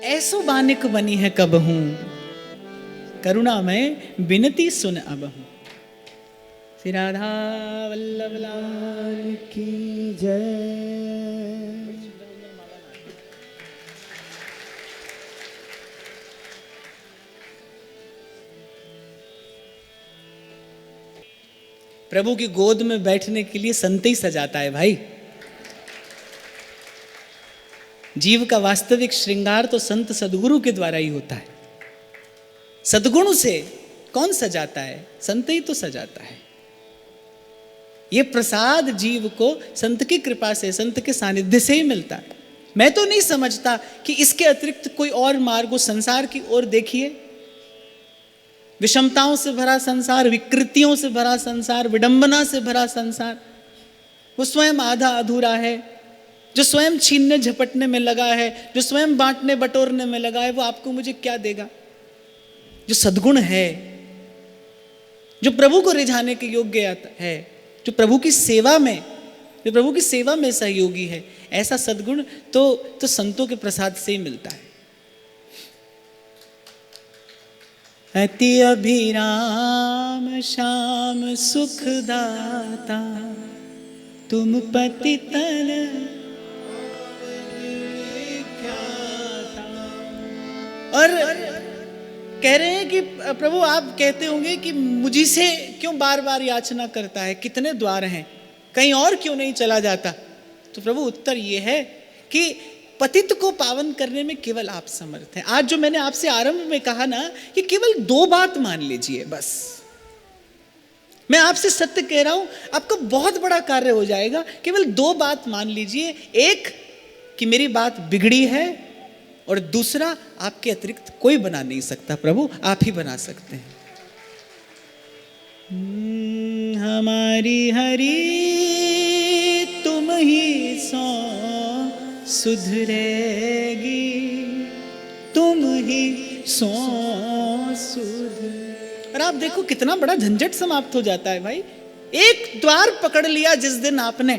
ऐसो बानिक बनी है कब हूं, करुणा में बिनती सुन अब हूं। श्री राधा वल्लभ लाल की जय। प्रभु की गोद में बैठने के लिए संत ही सजाता है भाई। जीव का वास्तविक श्रृंगार तो संत सदगुरु के द्वारा ही होता है। सदगुण से कौन सजाता है? संत ही तो सजाता है। ये प्रसाद जीव को संत की कृपा से, संत के सानिध्य से ही मिलता है। मैं तो नहीं समझता कि इसके अतिरिक्त कोई और मार्ग हो। संसार की ओर देखिए, विषमताओं से भरा संसार, विकृतियों से भरा संसार, विडंबना से भरा संसार, वो स्वयं आधा अधूरा है। जो स्वयं छीनने झपटने में लगा है, जो स्वयं बांटने बटोरने में लगा है, वो आपको मुझे क्या देगा? जो सद्गुण है, जो प्रभु को रिझाने के योग्य है, जो प्रभु की सेवा में सहयोगी है, ऐसा सद्गुण तो संतों के प्रसाद से ही मिलता है। अति अभिराम श्याम सुखदाता, तुम पतितन और कह रहे हैं कि प्रभु आप कहते होंगे कि मुझी से क्यों बार बार याचना करता है, कितने द्वार हैं, कहीं और क्यों नहीं चला जाता? तो प्रभु उत्तर ये है कि पतित को पावन करने में केवल आप समर्थ हैं। आज जो मैंने आपसे आरंभ में कहा ना, कि केवल 2 बात मान लीजिए बस। मैं आपसे सत्य कह रहा हूं, आपका बहुत बड़ा कार्य हो जाएगा। केवल 2 बात मान लीजिए। एक, कि मेरी बात बिगड़ी है, और दूसरा, आपके अतिरिक्त कोई बना नहीं सकता, प्रभु आप ही बना सकते हैं। हमारी हरि तुम ही सो सुधरेगी, तुम ही सो सुधर। और आप देखो कितना बड़ा झंझट समाप्त हो जाता है भाई। एक द्वार पकड़ लिया जिस दिन आपने,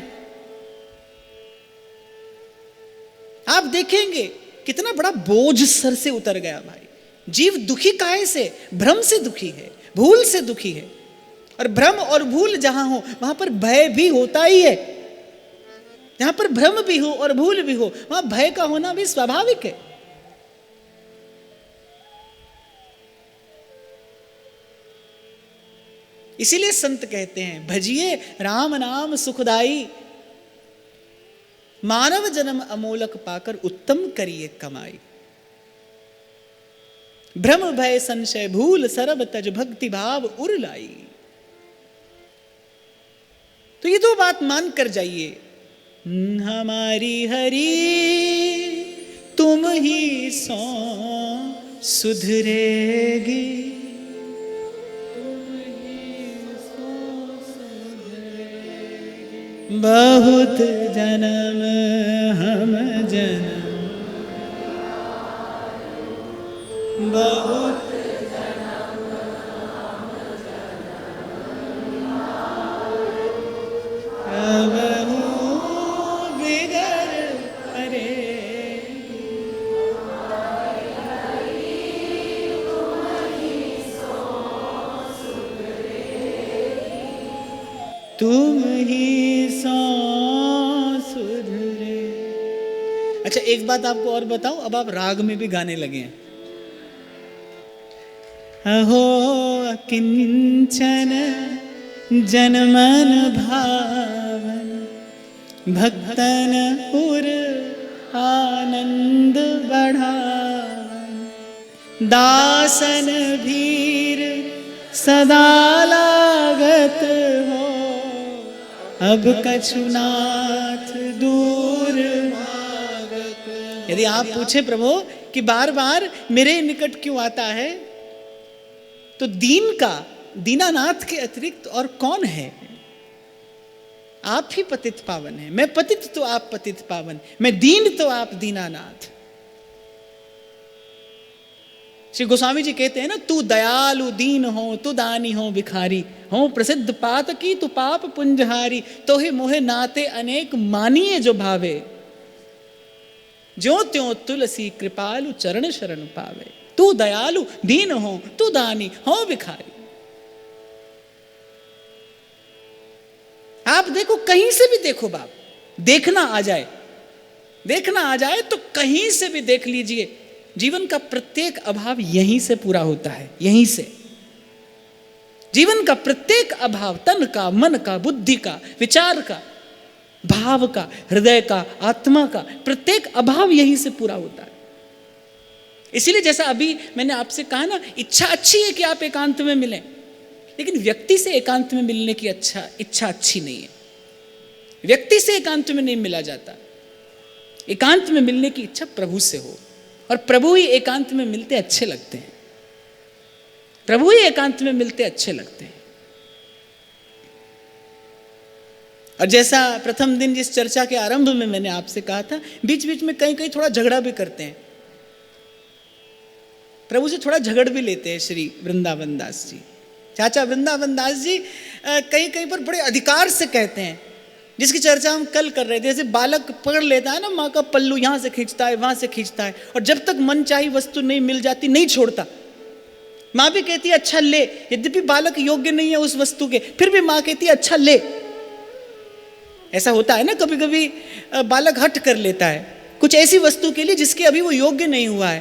आप देखेंगे कितना बड़ा बोझ सर से उतर गया भाई। जीव दुखी काहे से? भ्रम से दुखी है, भूल से दुखी है। और भ्रम और भूल जहां हो वहां पर भय भी होता ही है। जहां पर भ्रम भी हो और भूल भी हो, वहां भय का होना भी स्वाभाविक है। इसीलिए संत कहते हैं, भजिए राम नाम सुखदाई, मानव जन्म अमोलक पाकर उत्तम करिए कमाई। भ्रम भय संशय भूल सरब तज भक्ति भाव उर लाई। तो ये 2 बात मान कर जाइए। हमारी हरि तुम ही सो सुधरेगी, बहुत जन्म हम जन्म, बहुत जन्म हम जन्म, अब बिगड़ परे। तुम ही सो सुधरे। अच्छा, एक बात आपको और बताऊं, अब आप राग में भी गाने लगे हैं। अहो किंचन जनमन भावन, भक्तन उर आनंद बढ़ावन, दासन भीर सदा लागत हो, अब कछुनाथ दूर भागत। यदि आप पूछे प्रभु कि बार बार मेरे निकट क्यों आता है, तो दीनानाथ के अतिरिक्त और कौन है? आप ही पतित पावन है। मैं पतित तो आप पतित पावन, मैं दीन तो आप दीनानाथ। श्री गोस्वामी जी कहते हैं ना, तू दयालु दीन हो, तू दानी हो भिखारी हो, प्रसिद्ध पातकी तू पाप पुंजहारी, तो ही मोहे नाते अनेक मानिए जो भावे। ज्यों त्यों तुलसी कृपालु चरण शरण पावे। तू दयालु दीन हो, तू दानी हो भिखारी। आप देखो, कहीं से भी देखो बाप, देखना आ जाए, देखना आ जाए तो कहीं से भी देख लीजिए, जीवन का प्रत्येक अभाव यहीं से पूरा होता है। यहीं से जीवन का प्रत्येक अभाव, तन का, मन का, बुद्धि का, विचार का, भाव का, हृदय का, आत्मा का, प्रत्येक अभाव यहीं से पूरा होता है। इसीलिए जैसा अभी मैंने आपसे कहा ना, इच्छा अच्छी है कि आप एकांत में मिलें, लेकिन व्यक्ति से एकांत में मिलने की इच्छा अच्छी नहीं है। व्यक्ति से एकांत में नहीं मिला जाता। एकांत में मिलने की इच्छा प्रभु से हो, और प्रभु ही एकांत में मिलते अच्छे लगते हैं। प्रभु ही एकांत में मिलते अच्छे लगते हैं। और जैसा प्रथम दिन जिस चर्चा के आरंभ में मैंने आपसे कहा था, बीच बीच में कहीं कहीं थोड़ा झगड़ा भी करते हैं, प्रभु से थोड़ा झगड़ भी लेते हैं श्री वृंदावन दास जी। चाचा वृंदावन दास जी कहीं कहीं पर बड़े अधिकार से कहते हैं, जिसकी चर्चा हम कल कर रहे थे। जैसे बालक पकड़ लेता है ना माँ का पल्लू, यहाँ से खींचता है, वहाँ से खींचता है, और जब तक मन चाही वस्तु नहीं मिल जाती नहीं छोड़ता। माँ भी कहती है अच्छा ले, यद्यपि बालक योग्य नहीं है उस वस्तु के, फिर भी माँ कहती है अच्छा ले। ऐसा होता है ना, कभी कभी बालक हट कर लेता है कुछ ऐसी वस्तु के लिए जिसके अभी वो योग्य नहीं हुआ है,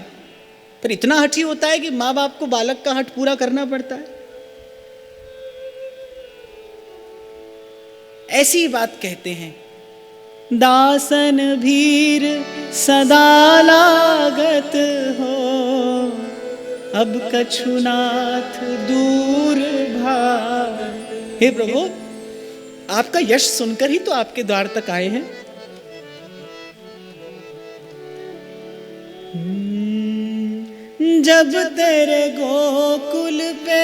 पर इतना हठी होता है कि माँ बाप को बालक का हट पूरा करना पड़ता है। ऐसी बात कहते हैं, दासन भीर सदा लागत हो, अब कछुनाथ दूर भाग। हे प्रभु, आपका यश सुनकर ही तो आपके द्वार तक आए हैं। जब तेरे गोकुल पे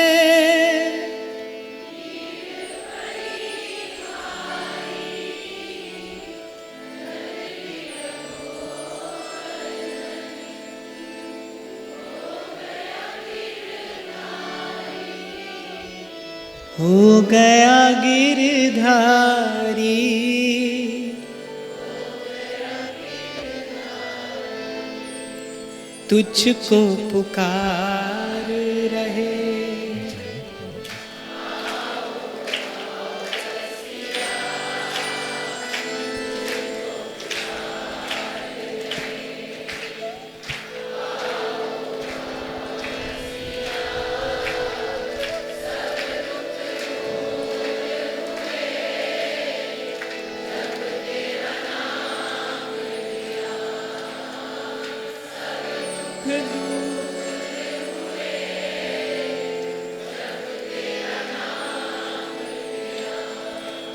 हो गया गिरधारी, तुझको पुकार रहे।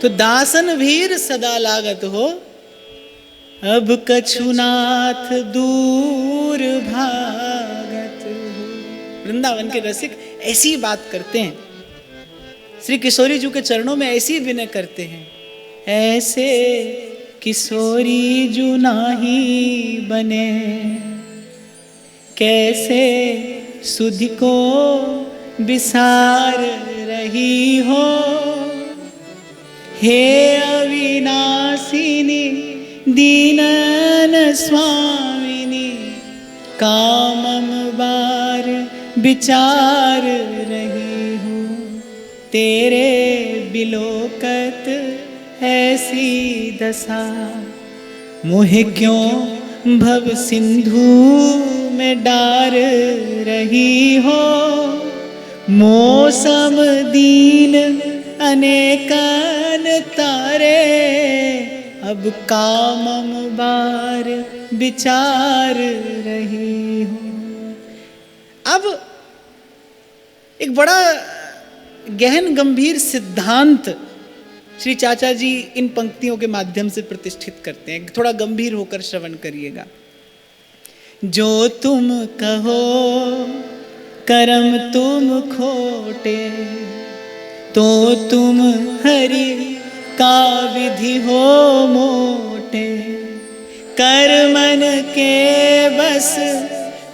तो दासन भीर सदा लागत हो, अब कछुनाथ दूर भागत हो। वृंदावन के रसिक ऐसी बात करते हैं, श्री किशोरी जी के चरणों में ऐसी विनय करते हैं, ऐसे किशोरी जू नाही बने, कैसे सुध को विसार रही हो। हे अविनाशिनी दीनन स्वामिनी, कामम बार विचार रही हूँ। तेरे बिलोकत ऐसी दशा, मोहे क्यों भव सिंधु में डार रही हो। मौसम दीन अनेकन तारे, अब कामम बार विचार रही हूँ। अब एक बड़ा गहन गंभीर सिद्धांत श्री चाचा जी इन पंक्तियों के माध्यम से प्रतिष्ठित करते हैं। थोड़ा गंभीर होकर श्रवण करिएगा। जो तुम कहो कर्म तुम खोटे, तो तुम हरि का विधि हो मोटे। कर्मन के बस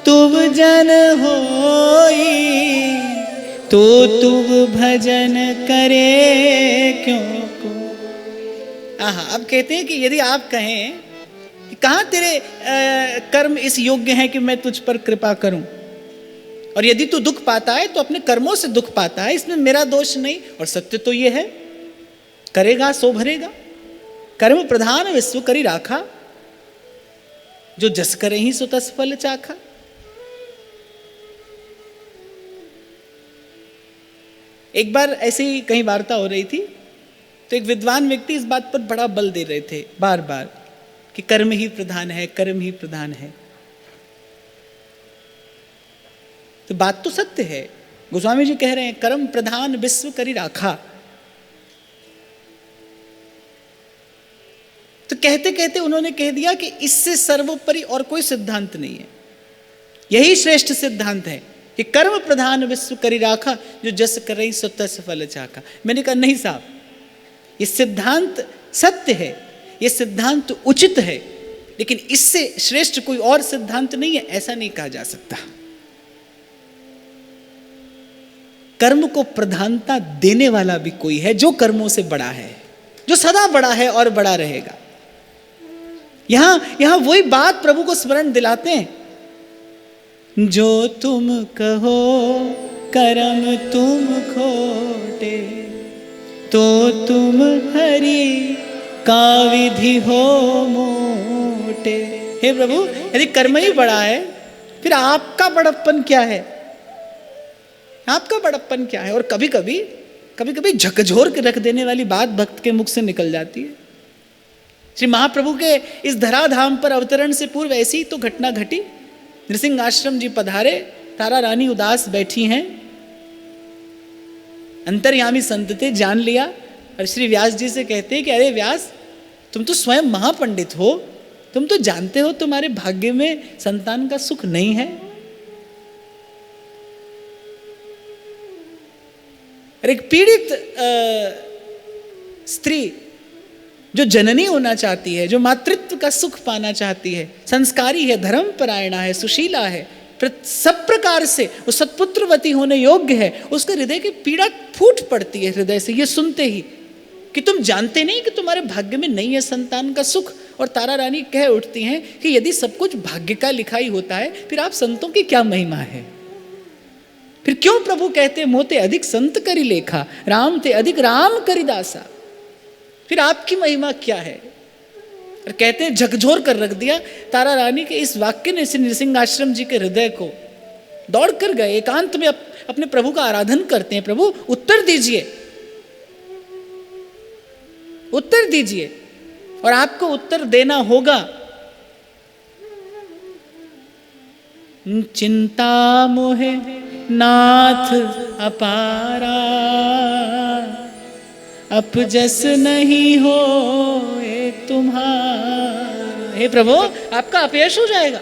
तुम जन होई, तो तुम भजन करे क्यों को। आहा, अब कहते हैं कि यदि आप कहें कि कहाँ तेरे कर्म इस योग्य हैं कि मैं तुझ पर कृपा करूं? और यदि तू दुख पाता है तो अपने कर्मों से दुख पाता है, इसमें मेरा दोष नहीं। और सत्य तो ये है, करेगा सो भरेगा। कर्म प्रधान विश्व करी राखा, जो जस करे ही सो तस फल चाखा। एक बार ऐसे ही कहीं वार्ता हो रही थी, तो एक विद्वान व्यक्ति इस बात पर बड़ा बल दे रहे थे बार बार कि कर्म ही प्रधान है, कर्म ही प्रधान है। तो बात तो सत्य है, गोस्वामी जी कह रहे हैं कर्म प्रधान विश्व करी राखा। तो कहते कहते उन्होंने कह दिया कि इससे सर्वोपरि और कोई सिद्धांत नहीं है, यही श्रेष्ठ सिद्धांत है कि कर्म प्रधान विश्व करी राखा, जो जस करे सो तस फल चाखा। मैंने कहा नहीं साहब, ये सिद्धांत सत्य है, ये सिद्धांत उचित है, लेकिन इससे श्रेष्ठ कोई और सिद्धांत नहीं है, ऐसा नहीं कहा जा सकता। कर्म को प्रधानता देने वाला भी कोई है जो कर्मों से बड़ा है, जो सदा बड़ा है और बड़ा रहेगा। यहां वही बात प्रभु को स्मरण दिलाते हैं, जो तुम कहो कर्म तुम खोटे, तो तुम हरि का विधि हो मोटे। हे प्रभु, यदि कर्म ही बड़ा है फिर आपका बड़प्पन क्या है? आपका बड़प्पन क्या है? और कभी कभी झकझोर के रख देने वाली बात भक्त के मुख से निकल जाती है। श्री महाप्रभु के इस धराधाम पर अवतरण से पूर्व ऐसी ही तो घटना घटी। नृसिंह आश्रम जी पधारे, तारा रानी उदास बैठी हैं, अंतर्यामी संत थे, जान लिया और श्री व्यास जी से कहते हैं कि अरे व्यास, तुम तो स्वयं महापंडित हो, तुम तो जानते हो तुम्हारे भाग्य में संतान का सुख नहीं है। और एक पीड़ित स्त्री जो जननी होना चाहती है, जो मातृत्व का सुख पाना चाहती है, संस्कारी है, धर्मपरायणा है, सुशीला है, सब प्रकार से वो सत्पुत्रवती होने योग्य है, उसके हृदय की पीड़ा फूट पड़ती है हृदय से ये सुनते ही कि तुम जानते नहीं कि तुम्हारे भाग्य में नहीं है संतान का सुख। और तारा रानी कह उठती हैं कि यदि सब कुछ भाग्य का लिखाई होता है, फिर आप संतों की क्या महिमा है? फिर क्यों प्रभु कहते मोते अधिक संत करी लेखा, राम ते अधिक राम करी दासा? फिर आपकी महिमा क्या है? और कहते हैं झकझोर कर रख दिया तारा रानी के इस वाक्य ने श्री नृसिंह आश्रम जी के हृदय को। दौड़ कर गए, एकांत में अपने प्रभु का आराधन करते हैं, प्रभु उत्तर दीजिए, उत्तर दीजिए, और आपको उत्तर देना होगा। चिंता मोहे नाथ अपारा, अपजस नहीं हो तुम्हारा। हे प्रभु, आपका अपयश हो जाएगा।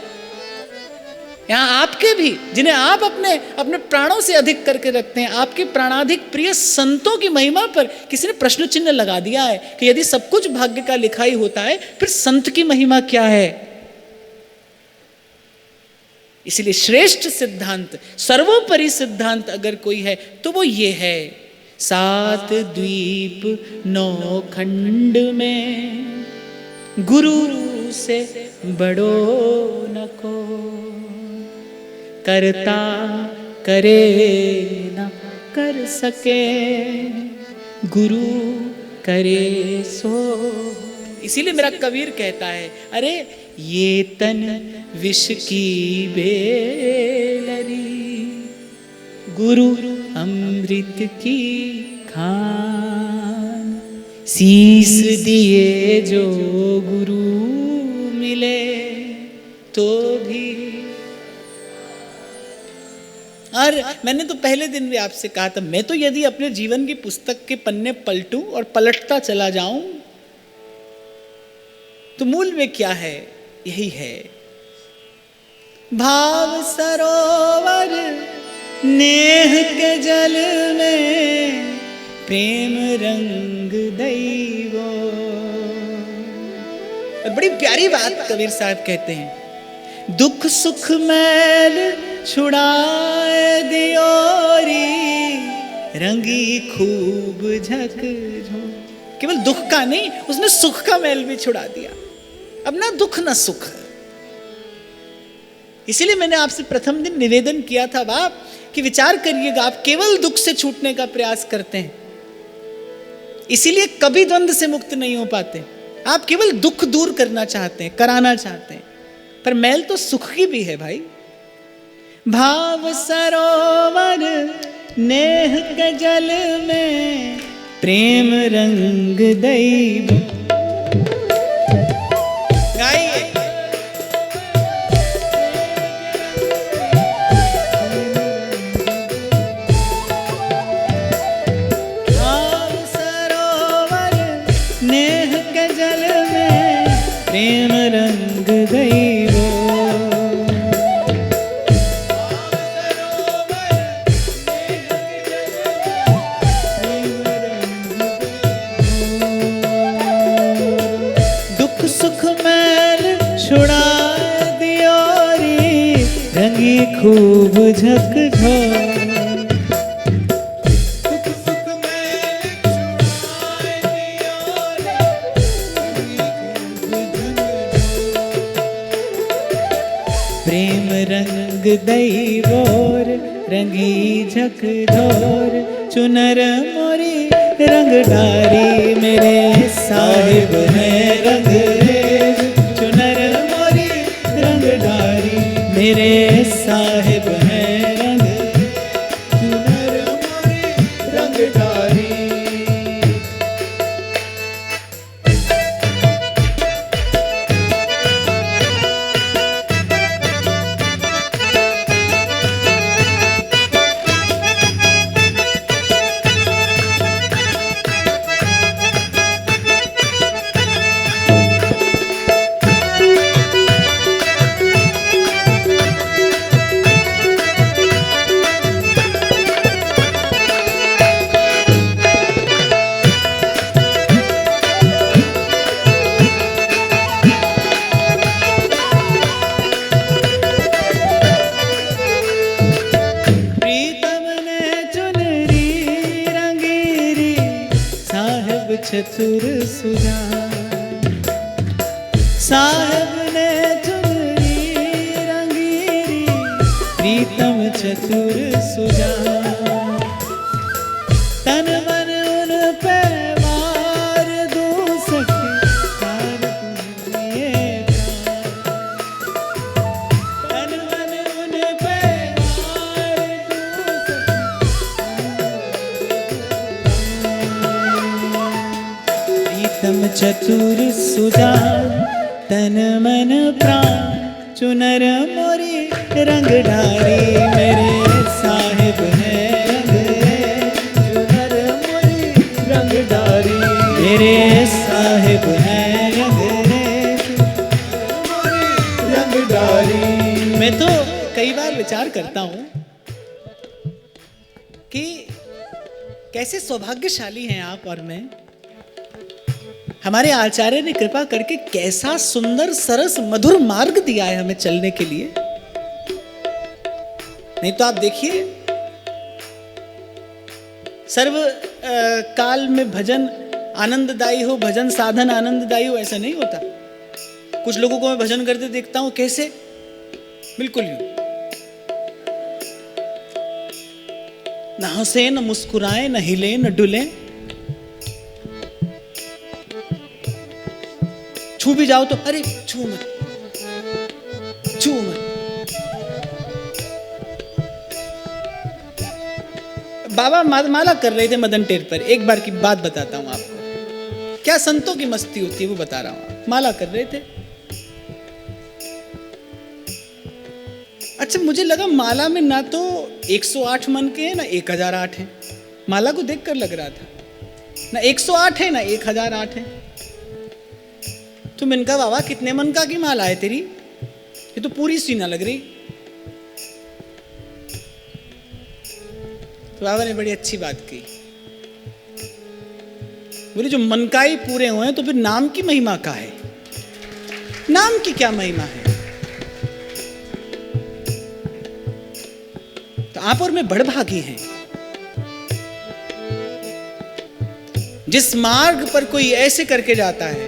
यहाँ आपके भी, जिन्हें आप अपने प्राणों से अधिक करके रखते हैं, आपके प्राणाधिक प्रिय संतों की महिमा पर किसी ने प्रश्न चिन्ह लगा दिया है कि यदि सब कुछ भाग्य का लिखाई होता है, फिर संत की महिमा क्या है? इसलिए श्रेष्ठ सिद्धांत, सर्वोपरि सिद्धांत अगर कोई है तो वो ये है, 7 द्वीप 9 खंड में गुरु से बड़ो न को, करता करे न कर सके, गुरु करे सो। इसीलिए मेरा कबीर कहता है, अरे ये तन विष की बेलरी, गुरु अमृत की खान, शीस दिए जो गुरु मिले तो भी। और मैंने तो पहले दिन भी आपसे कहा था, मैं तो यदि अपने जीवन की पुस्तक के पन्ने पलटूं और पलटता चला जाऊं तो मूल में क्या है? यही है, भाव सरोवर नेह के जल में प्रेम रंग दैवो। बड़ी प्यारी बात कबीर साहब कहते हैं, दुख सुख मैल छुड़ाए दियोरी, रंगी खूब झकझोर। केवल दुख का नहीं, उसने सुख का मैल भी छुड़ा दिया। अब ना दुख ना सुख। इसीलिए मैंने आपसे प्रथम दिन निवेदन किया था बाप कि विचार करिएगा, आप केवल दुख से छूटने का प्रयास करते हैं, इसीलिए कभी द्वंद्व से मुक्त नहीं हो पाते। आप केवल दुख दूर करना चाहते हैं, कराना चाहते हैं, पर मैल तो सुख की भी है भाई। भाव सरोवर नेह के जल में प्रेम रंग दैव। गाइए। भाव सरोवर नेह के जल में प्रेम रंग दैव। सुख मैल छुड़ा दियो रे रंगी खूब झकझोर। सुख मैल छुड़ा दियो रे प्रेम रंग दैवोर रंगी झकझोर। चुनर मोरी रंग डारी मेरे साहिब है रंग रेज। चुनर मोरी रंग डारी मेरे साहिब है रंग। चुनर मोरी रंग डारी। चतुर सुजान साहब ने चुनरी रंगीरी प्रीतम चतुर सुजान। तन मन उन पे वार दूं सके तार पुनिये तन मन उन पे वार दूं प्रीतम चतुर सुजान। तन मन प्राण चुनर मोरी रंग डारी मेरे साहिब है रंग रे। चुनर मोरी रंग डारी मेरे साहिब है रंग रे। मोरी रंग डारी। मैं तो कई बार विचार करता हूं कि कैसे सौभाग्यशाली हैं आप और मैं। हमारे आचार्य ने कृपा करके कैसा सुंदर सरस मधुर मार्ग दिया है हमें चलने के लिए। नहीं तो आप देखिए सर्व काल में भजन आनंददायी हो, भजन साधन आनंददायी हो, ऐसा नहीं होता। कुछ लोगों को मैं भजन करते देखता हूं कैसे बिल्कुल यूं न हंसे न मुस्कुराए न हिले न डुले। छू भी जाओ तो अरे छू मत छू मत। बाबा माला कर रहे थे मदन टेर पर। एक बार की बात बताता हूं आपको, क्या संतों की मस्ती होती है वो बता रहा हूं। माला कर रहे थे। अच्छा मुझे लगा माला में ना तो 108 मन के हैं ना 1008 हैं। माला को देखकर लग रहा था ना 108 है ना 1008 है। तो मैंने कहा बाबा कितने मन का की माला है तेरी, ये तो पूरी सीना लग रही। तो बाबा ने बड़ी अच्छी बात की, बोले जो मन का ही पूरे हुए हैं तो फिर नाम की महिमा का है। नाम की क्या महिमा है। तो आप और मैं बड़भागी हैं। जिस मार्ग पर कोई ऐसे करके जाता है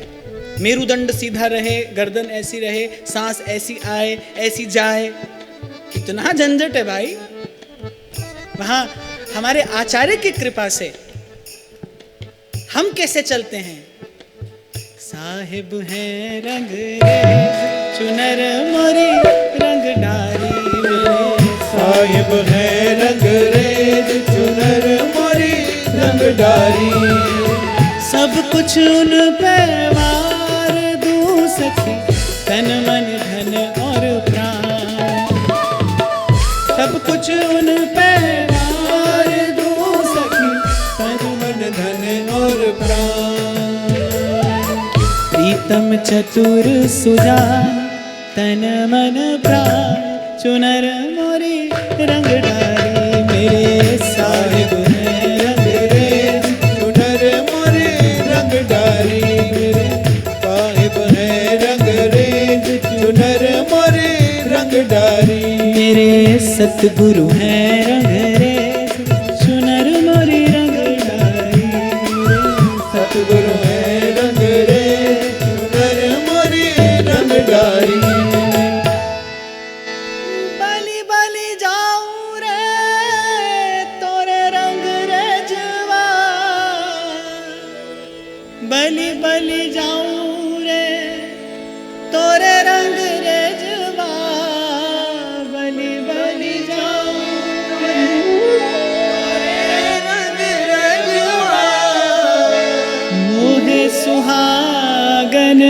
मेरुदंड सीधा रहे, गर्दन ऐसी रहे, सांस ऐसी आए ऐसी जाए, कितना झंझट है भाई। वहां हमारे आचार्य की कृपा से हम कैसे चलते हैं। साहिब है रंग रेज चुनर मोरी रंग डारी मेरे, साहिब है रंग रेज चुनर मोरी रंग डारी। सब कुछ उन पे वार दूं सखी, तन मन धन और प्राण। सब कुछ उन पे वार दूं सखी, तन मन धन और प्राण। प्रीतम चतुर सुजान तन मन प्राण, चुनर मोरी रंग डाली मेरे। साहिब है रंग रेज चुनर मोरी रंग डारी मेरे, साहिब है रंग रेज चुनर मोरी रंग डारी। मेरे सतगुरु है रंग रेज चुनर मोरी रंग डाली मेरे। सतगुरु है रंग रेज चुनर मोरी रंग डारी। बलि बलि जाऊं रे तोरे रंग रेजवा, बलि बलि जाऊं रे तोरे रंग रेजवा, बलि बलि जाऊं रे तोरे रंग रेजवा। मोहे सुहागन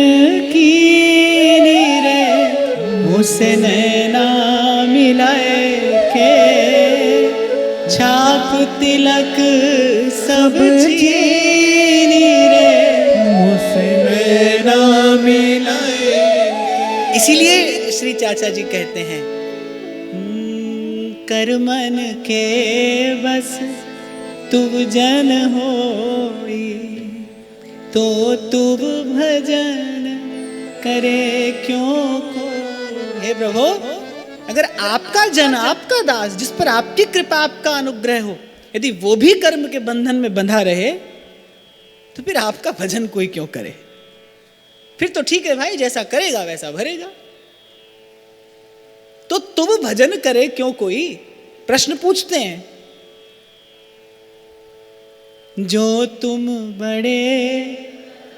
की रे मुझसे नैना मिलाए के, छाप तिलक सब चीनी रे मुझसे नैना मिलाए। इसीलिए श्री चाचा जी कहते हैं कर मन के बस तुव जन होई, तो तुव भजन करे क्यों को। हे प्रभु, अगर आपका जन, आपका दास, जिस पर आपकी कृपा, आपका अनुग्रह हो, यदि वो भी कर्म के बंधन में बंधा रहे, तो फिर आपका भजन कोई क्यों करे। फिर तो ठीक है भाई, जैसा करेगा वैसा भरेगा। तो तुम भजन करे क्यों कोई, प्रश्न पूछते हैं। जो तुम बड़े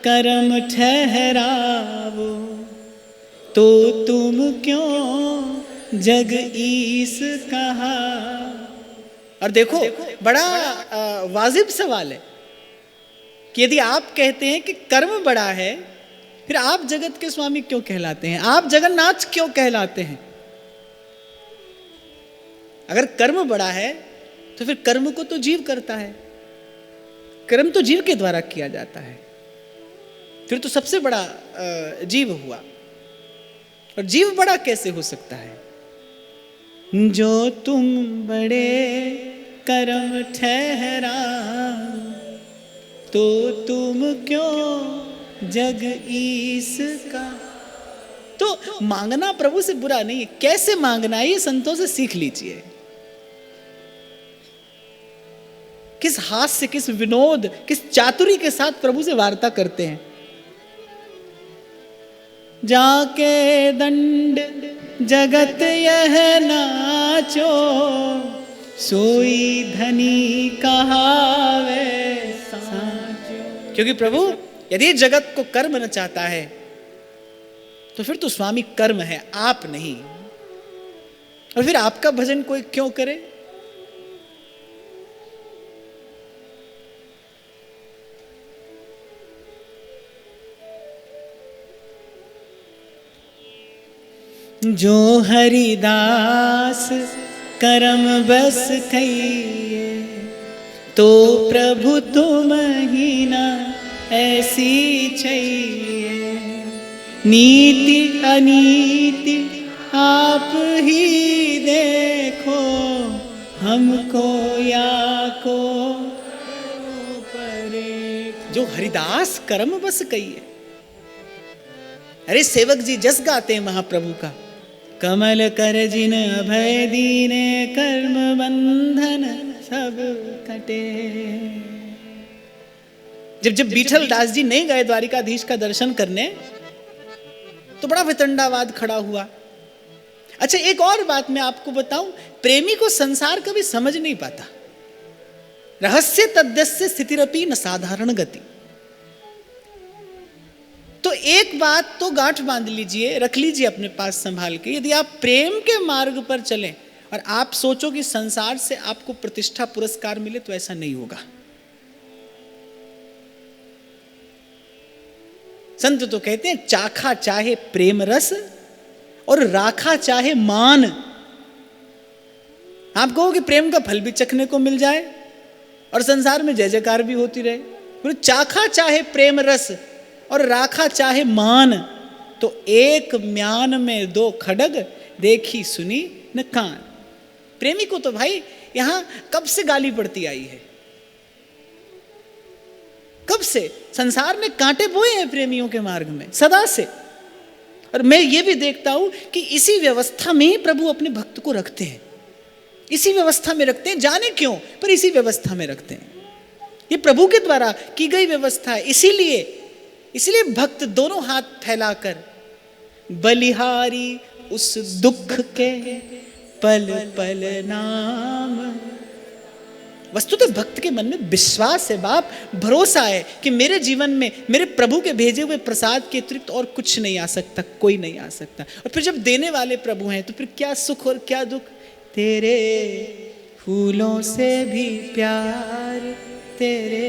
कर्म ठहरावो, तो तुम क्यों जग ईस कहा। और देखो बड़ा वाजिब सवाल है कि यदि आप कहते हैं कि कर्म बड़ा है, फिर आप जगत के स्वामी क्यों कहलाते हैं, आप जगन्नाथ क्यों कहलाते हैं। अगर कर्म बड़ा है तो फिर कर्म को तो जीव करता है, कर्म तो जीव के द्वारा किया जाता है, फिर तो सबसे बड़ा जीव हुआ। और जीव बड़ा कैसे हो सकता है। जो तुम बड़े कर्म ठहरा, तो तुम क्यों जग ईस का। तो मांगना प्रभु से बुरा नहीं है, कैसे मांगना है ये संतों से सीख लीजिए। किस हास्य, किस विनोद, किस चातुरी के साथ प्रभु से वार्ता करते हैं। जाके दंड जगत यह नाचो, सोई धनी कहावे साचो। क्योंकि प्रभु यदि जगत को कर्म न चाहता है, तो फिर तो स्वामी कर्म है, आप नहीं। और फिर आपका भजन कोई क्यों करे। जो हरिदास करम बस कहिए, तो प्रभु तुम ही ना ऐसी चाहिए। नीति अनीति आप ही देखो, हमको या को परे। जो हरिदास करम बस कहिए। अरे सेवक जी जस गाते हैं महाप्रभु का, कमल कर जिन अभय दीने, कर्म बंधन सब कटे। जब बीठल दास जी नहीं गए द्वारिकाधीश का दर्शन करने तो बड़ा वितंडावाद खड़ा हुआ। अच्छा, एक और बात मैं आपको बताऊं, प्रेमी को संसार कभी समझ नहीं पाता। रहस्य तद्यस्य स्थितिरपि न साधारण गति। तो एक बात तो गांठ बांध लीजिए, रख लीजिए अपने पास संभाल के, यदि आप प्रेम के मार्ग पर चलें और आप सोचो कि संसार से आपको प्रतिष्ठा पुरस्कार मिले, तो ऐसा नहीं होगा। संत तो कहते हैं चाखा चाहे प्रेम रस और राखा चाहे मान। आप कहो कि प्रेम का फल भी चखने को मिल जाए और संसार में जय जयकार भी होती रहे, बोले चाखा चाहे प्रेम रस और राखा चाहे मान, तो एक म्यान में दो खड़ग, देखी सुनी न कान। प्रेमी को तो भाई यहां कब से गाली पड़ती आई है, कब से संसार ने कांटे बोए हैं प्रेमियों के मार्ग में सदा से। और मैं ये भी देखता हूं कि इसी व्यवस्था में ही प्रभु अपने भक्त को रखते हैं, इसी व्यवस्था में रखते हैं, जाने क्यों, पर इसी व्यवस्था में रखते हैं। ये प्रभु के द्वारा की गई व्यवस्था है। इसीलिए भक्त दोनों हाथ फैलाकर बलिहारी उस दुख के पल पल नाम। वस्तुतः भक्त के मन में विश्वास है, बाप, भरोसा है कि मेरे जीवन में मेरे प्रभु के भेजे हुए प्रसाद के अतिरिक्त और कुछ नहीं आ सकता, कोई नहीं आ सकता। और फिर जब देने वाले प्रभु हैं तो फिर क्या सुख और क्या दुख। तेरे फूलों से भी प्यार, तेरे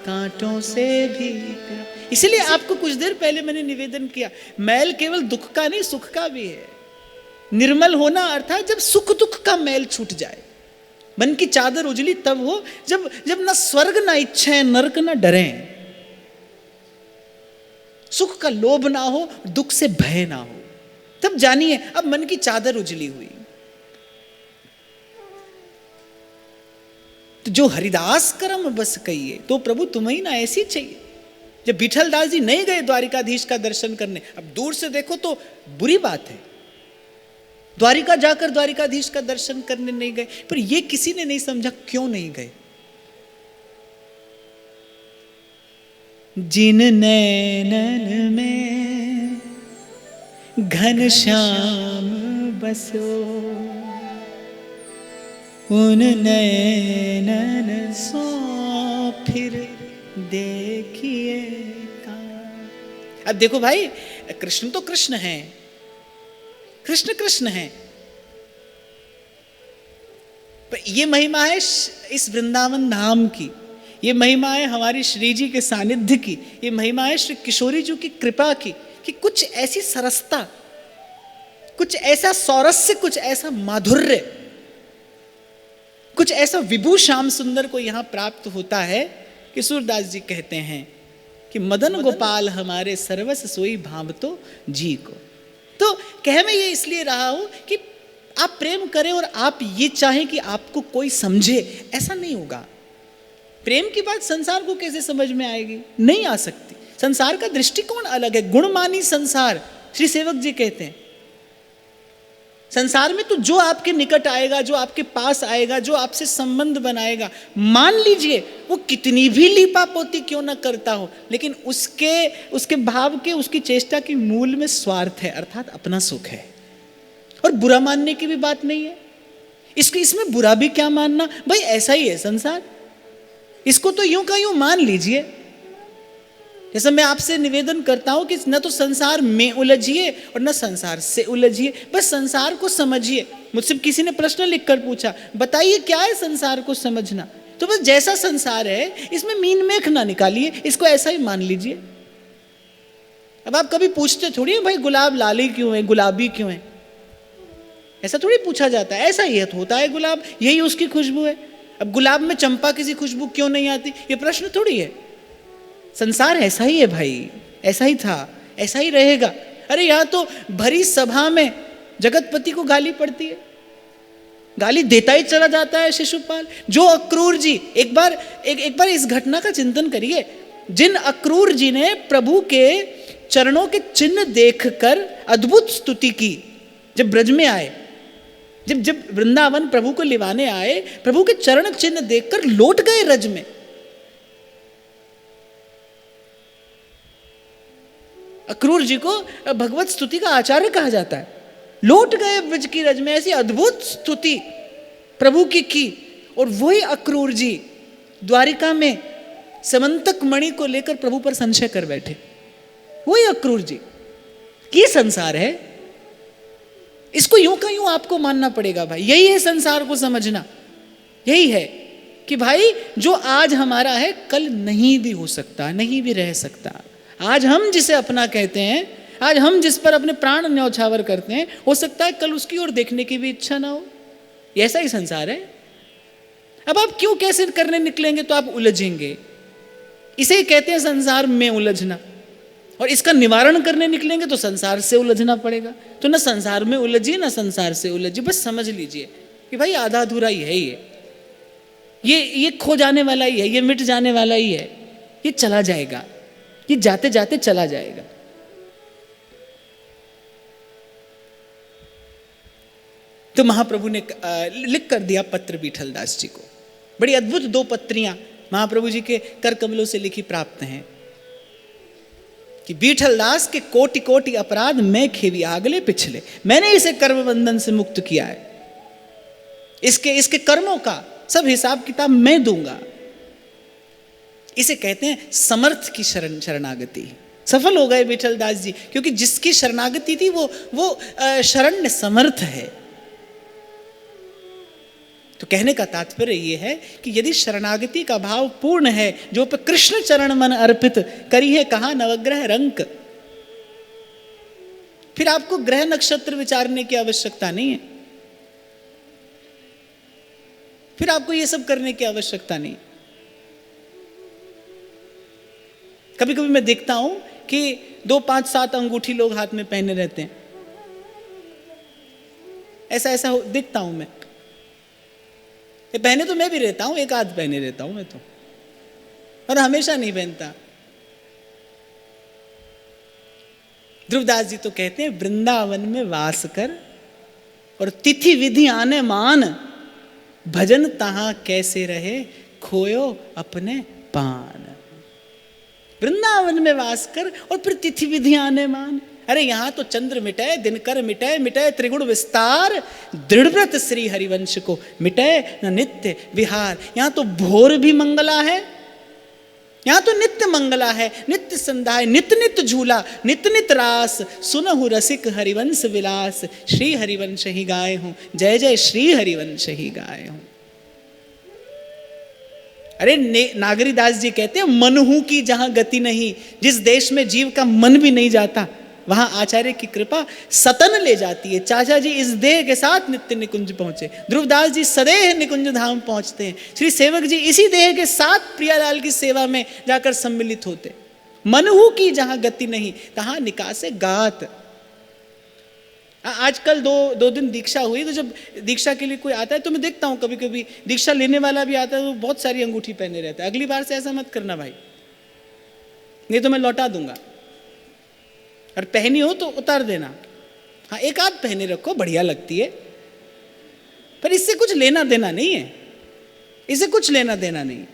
कांटों से भी प्यार। इसलिए आपको कुछ देर पहले मैंने निवेदन किया, मैल केवल दुख का नहीं, सुख का भी है। निर्मल होना अर्थात जब सुख दुख का मैल छूट जाए। मन की चादर उजली तब हो जब ना स्वर्ग ना इच्छाएं, नरक ना डरें, सुख का लोभ ना हो, दुख से भय ना हो, तब जानिए अब मन की चादर उजली हुई। तो जो हरिदास करम बस कहिए, तो प्रभु तुम्हें ना ऐसी चाहिए। जब बीठल दास जी नहीं गए द्वारिकाधीश का दर्शन करने, अब दूर से देखो तो बुरी बात है, द्वारिका जाकर द्वारिकाधीश का दर्शन करने नहीं गए, पर यह किसी ने नहीं समझा क्यों नहीं गए। जिन नैनन में घनश्याम बसो, उन नैनन सो फिर देखिए का। अब देखो भाई, कृष्ण तो कृष्ण है, कृष्ण कृष्ण है, पर ये महिमा है इस वृंदावन धाम की, ये महिमा है हमारी श्री जी के सानिध्य की, ये महिमा है श्री किशोरी जी की कृपा की, कि कुछ ऐसी सरसता, कुछ ऐसा सौरस्य, कुछ ऐसा माधुर्य, कुछ ऐसा विभू श्याम सुंदर को यहां प्राप्त होता है कि सूरदास जी कहते हैं कि मदन गोपाल हमारे सर्वस सोई भावतो जी को। तो कह मैं ये इसलिए रहा हूं कि आप प्रेम करें और आप ये चाहें कि आपको कोई समझे, ऐसा नहीं होगा। प्रेम की बात संसार को कैसे समझ में आएगी, नहीं आ सकती। संसार का दृष्टिकोण अलग है, गुणमानी संसार, श्री सेवक जी कहते हैं। संसार में तो जो आपके निकट आएगा, जो आपके पास आएगा, जो आपसे संबंध बनाएगा, मान लीजिए वो कितनी भी लीपापोती क्यों ना करता हो, लेकिन उसके भाव के, उसकी चेष्टा के मूल में स्वार्थ है, अर्थात अपना सुख है। और बुरा मानने की भी बात नहीं है, इसमें बुरा भी क्या मानना, भाई ऐसा ही है संसार, इसको तो यूं का यूं मान लीजिए। जैसा मैं आपसे निवेदन करता हूं कि न तो संसार में उलझिए और न संसार से उलझिए, बस संसार को समझिए। मुझसे किसी ने प्रश्न लिखकर पूछा, बताइए क्या है संसार को समझना, तो बस जैसा संसार है इसमें मीन मेख ना निकालिए, इसको ऐसा ही मान लीजिए। अब आप कभी पूछते थोड़ी है भाई गुलाब लाली क्यों है, गुलाबी क्यों है, ऐसा थोड़ी पूछा जाता है। ऐसा ही होता है, गुलाब यही उसकी खुशबू है। अब गुलाब में चंपा किसी खुशबू क्यों नहीं आती, ये प्रश्न थोड़ी है। संसार ऐसा ही है भाई, ऐसा ही था, ऐसा ही रहेगा। अरे यहाँ तो भरी सभा में जगतपति को गाली पड़ती है, गाली देता ही चला जाता है शिशुपाल। जो अक्रूर जी, एक बार इस घटना का चिंतन करिए। जिन अक्रूर जी ने प्रभु के चरणों के चिन्ह देखकर अद्भुत स्तुति की, जब ब्रज में आए, जब वृंदावन प्रभु को लिवाने आए, प्रभु के चरण चिन्ह देखकर लौट गए रज में। अक्रूर जी को भगवत स्तुति का आचार्य कहा जाता है। लौट गए ब्रज की रज में, ऐसी अद्भुत स्तुति प्रभु की और वही अक्रूर जी द्वारिका में समंतक मणि को लेकर प्रभु पर संशय कर बैठे। वही अक्रूर जी। ये संसार है, इसको यूं का यूं आपको मानना पड़ेगा भाई। यही है संसार को समझना, यही है कि भाई जो आज हमारा है कल नहीं भी हो सकता, नहीं भी रह सकता। आज हम जिसे अपना कहते हैं, आज हम जिस पर अपने प्राण न्यौछावर करते हैं, हो सकता है कल उसकी ओर देखने की भी इच्छा ना हो। ऐसा ही संसार है। अब आप क्यों कैसे करने निकलेंगे तो आप उलझेंगे। इसे ही कहते हैं संसार में उलझना। और इसका निवारण करने निकलेंगे तो संसार से उलझना पड़ेगा। तो ना संसार में उलझिए ना संसार से उलझिए। बस समझ लीजिए कि भाई आधा अधूरा ही है ये खो जाने वाला ही है, ये मिट जाने वाला ही है, ये चला जाएगा, ये जाते जाते चला जाएगा। तो महाप्रभु ने लिख कर दिया पत्र विठलदास जी को। बड़ी अद्भुत 2 पत्रियां महाप्रभु जी के कर कमलों से लिखी प्राप्त हैं कि विठलदास के कोटि कोटि अपराध मैं खेवी आगले पिछले, मैंने इसे कर्म बंधन से मुक्त किया है। इसके कर्मों का सब हिसाब किताब मैं दूंगा। इसे कहते हैं समर्थ की शरणागति। सफल हो गए विठलदास जी, क्योंकि जिसकी शरणागति थी वो शरण्य समर्थ है। तो कहने का तात्पर्य यह है कि यदि शरणागति का भाव पूर्ण है, जो पे कृष्ण चरण मन अर्पित करी है कहा नवग्रह रंक, फिर आपको ग्रह नक्षत्र विचारने की आवश्यकता नहीं है, फिर आपको यह सब करने की आवश्यकता नहीं। कभी कभी मैं देखता हूं कि 2, 5, 7 अंगूठी लोग हाथ में पहने रहते हैं। ऐसा देखता हूं मैं। ये पहने तो मैं भी रहता हूं, एक आध पहने रहता हूं मैं तो, और हमेशा नहीं पहनता। ध्रुवदास जी तो कहते हैं वृंदावन में वास कर और तिथि विधि आने मान, भजन तहां कैसे रहे खोयो अपने पान। वृंदावन में वास कर और फिर तिथि विधि आने मान। अरे यहां तो चंद्र मिटे, दिनकर मिटे, मिटे त्रिगुण विस्तार, दृढ़व्रत श्री हरिवंश को मिटे न नित्य विहार। यहां तो भोर भी मंगला है, यहां तो नित्य मंगला है, नित्य संध्या, नित्य नित्य झूला, नित्य नित्य रास, सुनहु रसिक हरिवंश विलास, श्री हरिवंश ही गाए हूं, जय जय श्री हरिवंश ही गाए हूं। अरे नागरीदास जी कहते हैं मनहु की जहां गति नहीं, जिस देश में जीव का मन भी नहीं जाता वहां आचार्य की कृपा सतन ले जाती है। चाचा जी इस देह के साथ नित्य निकुंज पहुंचे, ध्रुवदास जी सदैह निकुंज धाम पहुंचते हैं, श्री सेवक जी इसी देह के साथ प्रियालाल की सेवा में जाकर सम्मिलित होते। मनहु की जहां गति नहीं तहां निकासे गात। आजकल 2 दिन दीक्षा हुई, तो जब दीक्षा के लिए कोई आता है तो मैं देखता हूं कभी कभी दीक्षा लेने वाला भी आता है तो बहुत सारी अंगूठी पहने रहता है। अगली बार से ऐसा मत करना भाई, नहीं तो मैं लौटा दूंगा। और पहनी हो तो उतार देना। हाँ, एक आध पहने रखो, बढ़िया लगती है, पर इससे कुछ लेना देना नहीं है, इससे कुछ लेना देना नहीं।